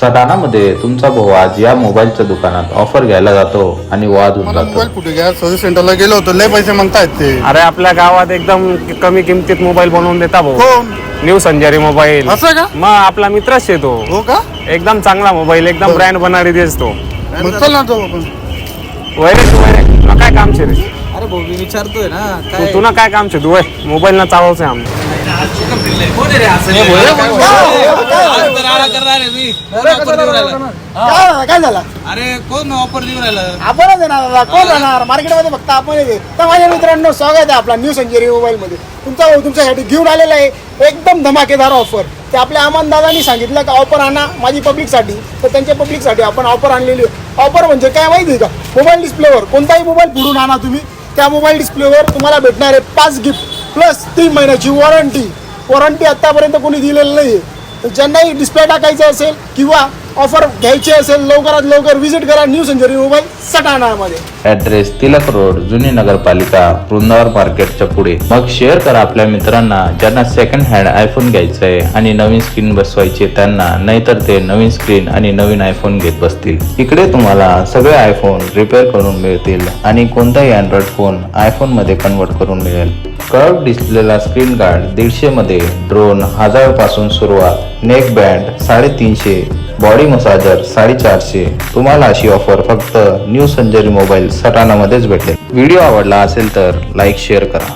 सटाणामध्ये तुमचा भाऊ आज या मोबाईलच्या दुकानात ऑफर घ्यायला जातो आणि वाद होऊन मला जातो. मोबाईल कुठे घ्या सर्व्हिस सेंटरला गेलो होतो, लय पैसे मागतायत ते. अरे आपल्या गावात एकदम कमी किमतीत मोबाईल बनवून देता भाऊ. कोण? New Sanjari mobile. असं का? मग आपला मित्रच आहे तो. हो का? एकदम चांगला मोबाईल, एकदम ब्रँड बनाडी देस तो. मग चल ना तो आपण. वैरे तू वैरे तुला काय काम छे रे? अरे भाऊ मी विचारतोय ना तू तुला काय काम छे? तू मोबाईल ना चालवच आहे आमचं. काय झालं? अरे कोण ऑफर देऊन राहिलं? आपणच आहे ना दादा, कोण राहणार मार्केटमध्ये फक्त आपणच आहे. तर माझ्या मित्रांनो स्वागत आहे आपला न्यू सेंचुरी मोबाईलमध्ये. तुमचा भाऊ तुमच्यासाठी घेऊन आलेला आहे एकदम धमाकेदार ऑफर. ते आपल्या अमन दादांनी सांगितलं का ऑफर आणा माझी पब्लिकसाठी, तर त्यांच्या पब्लिकसाठी आपण ऑफर आणलेली आहे. ऑफर म्हणजे काय माहिती आहे का? मोबाईल डिस्प्लेवर कोणताही मोबाईल फिरून आणा तुम्ही, त्या मोबाईल डिस्प्लेवर तुम्हाला भेटणार आहे 5 गिफ्ट प्लस 3 महिन्याची वॉरंटी आतापर्यंत कोणी दिलेलं नाही आहे. तर ज्यांनाही डिस्प्ले टाकायचा असेल किंवा ऑफर घ्यायची असेल लवकरात लवकर व्हिजिट करा न्यू सेंचुरी मोबाईल सटाणामध्ये. ॲड्रेस तिलक रोड, जुनी नगरपालिका, वृंदावन मार्केटच्या पुढे. मग शेअर करा आपल्या मित्रांना ज्यांना सेकंड हँड आयफोन घ्यायचा आहे आणि नवीन स्क्रीन बसवायची त्यांना, नाहीतर ते नवीन स्क्रीन आणि नवीन आयफोन घेत बसतील. इकडे तुम्हाला सगळे आयफोन रिपेअर करून मिळतील आणि कोणताही अँड्रॉइड फोन आयफोन मध्ये कन्वर्ट करून मिळेल. कर्व डिस्प्लेला स्क्रीन गार्ड 150 मध्ये, ड्रोन 1000 पासून सुरुवात, नेक बँड 350, बॉडी मसाजर 450. तुम्हाला अशी ऑफर फक्त न्यू संजरी मोबाईल सटाणामध्येच भेटेल. व्हिडिओ आवडला असेल तर लाईक शेअर करा.